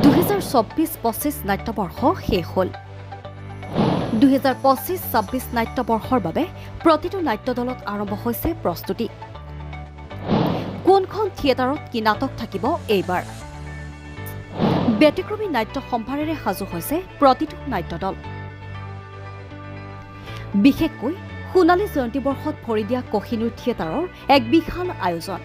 2024-25 নাট্যবৰ্ষ শেষ হ'ল। 2025-26 নাট্যবৰ্ষৰ বাবে প্ৰতিটো নাট্য দলত আৰম্ভ হৈছে প্ৰস্তুতি। কোনখন থিয়েটাৰত কি নাটক থাকিব এইবাৰ? ব্যতিক্ৰমী নাট্য সম্ভাৰেৰে সাজু হৈছে প্ৰতিটো নাট্য দল। বিশেষকৈ সোণালী জয়ন্তী বৰ্ষত ভৰি দিয়া কহিনুৰ থিয়েটাৰৰ এক বিশাল আয়োজন।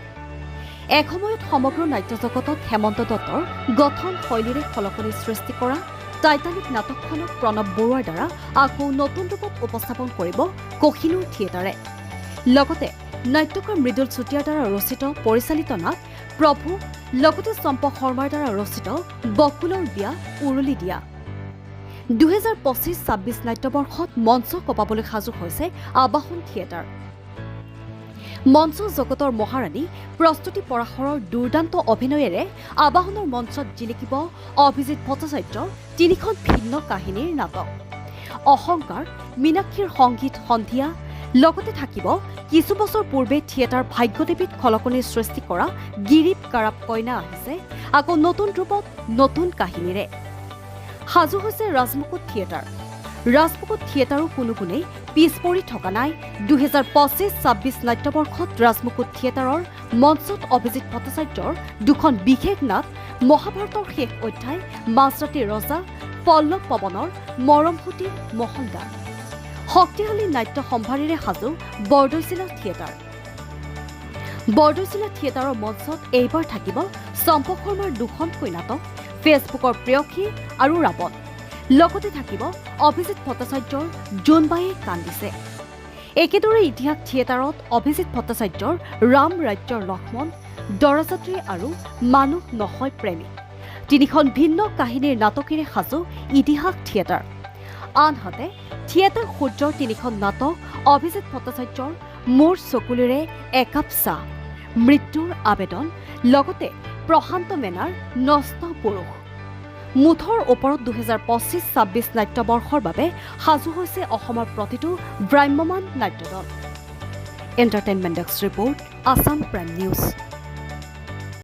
এসময়ত সমগ্ৰ নাট্য জগতত হেমন্ত দত্তৰ গঠন শৈলীৰে খলকনি সৃষ্টি কৰা টাইটানিক নাটকখনক প্ৰণৱ বৰুৱাৰ দ্বাৰা আকৌ নতুন ৰূপত উপস্থাপন কৰিব কহিনুৰ থিয়েটাৰে। লগতে নাট্যকাৰ মৃদুল চুতীয়াৰ দ্বাৰা ৰচিত পৰিচালিত নাট প্ৰভু, লগতে চম্পক শৰ্মাৰ দ্বাৰা ৰচিত বকুলৰ বিয়া উৰুলি দিয়া। 2025-26 নাট্যবৰ্ষত মঞ্চ কপাবলৈ সাজু হৈছে আবাহন থিয়েটাৰ। মঞ্চ জগতৰ মহাৰাণী প্ৰস্তুতি পৰাশৰৰ দুৰ্দান্ত অভিনয়েৰে আবাহনৰ মঞ্চত জিলিকিব অভিজিৎ ভট্টাচাৰ্যৰ তিনিখন ভিন্ন কাহিনীৰ নাটক। অহংকাৰ, মীনাক্ষীৰ সংগীত সন্ধিয়া, লগতে থাকিব কিছু বছৰ পূৰ্বে থিয়েটাৰ ভাগ্যদেৱীত খলকনিৰ সৃষ্টি কৰা গিৰিপ কাৰাপ কইনা আহিছে আকৌ নতুন ৰূপত নতুন কাহিনীৰে। সাজু হৈছে ৰাজমুকুট থিয়েটাৰ। ৰাজমুকুট থিয়েটাৰো কোনো গুণেই পিছ পৰি থকা নাই। 2025-26 নাট্যবৰ্ষত ৰাজমুকুট থিয়েটাৰৰ মঞ্চত অভিজিৎ ভট্টাচাৰ্যৰ দুখন বিশেষ নাট মহাভাৰতৰ শেষ অধ্যায় মাজৰাতিৰ ৰজা, পল্লৱ পৱনৰ মৰমসূতিৰ মহলদাৰ। শক্তিশালী নাট্য সম্ভাৰেৰে সাজু বৰদৈচিলা থিয়েটাৰ। বৰদৈচিলা থিয়েটাৰৰ মঞ্চত এইবাৰ থাকিব চম্পক শৰ্মাৰ দুখনকৈ নাটক ফেচবুকৰ প্ৰেয়সী আৰু ৰাৱণ। লগতে থাকিব অভিজিৎ ভট্টাচাৰ্যৰ জোনবায়ে কান্দিছে। একেদৰে ইতিহাস থিয়েটাৰত অভিজিৎ ভট্টাচাৰ্যৰ ৰাম ৰাজ্যৰ লক্ষ্মণ, দৰাযাত্ৰী আৰু মানুহ নহয় প্ৰেমী তিনিখন ভিন্ন কাহিনীৰ নাটকেৰে সাজু ইতিহাস থিয়েটাৰ। আনহাতে থিয়েটাৰ সূৰ্যৰ তিনিখন নাটক অভিজিৎ ভট্টাচাৰ্যৰ মোৰ চকুলেৰে একাপ চাহ, মৃত্যুৰ আবেদন, লগতে প্ৰশান্ত মেনাৰ নষ্ট পুৰুষ। মুঠৰ ওপৰত 2025-26 নাট্যবৰ্ষৰ বাবে সাজু হৈছে অসমৰ প্ৰতিটো ভ্ৰাম্যমান নাট্য দল। Entertainment desk report, Assam prime news.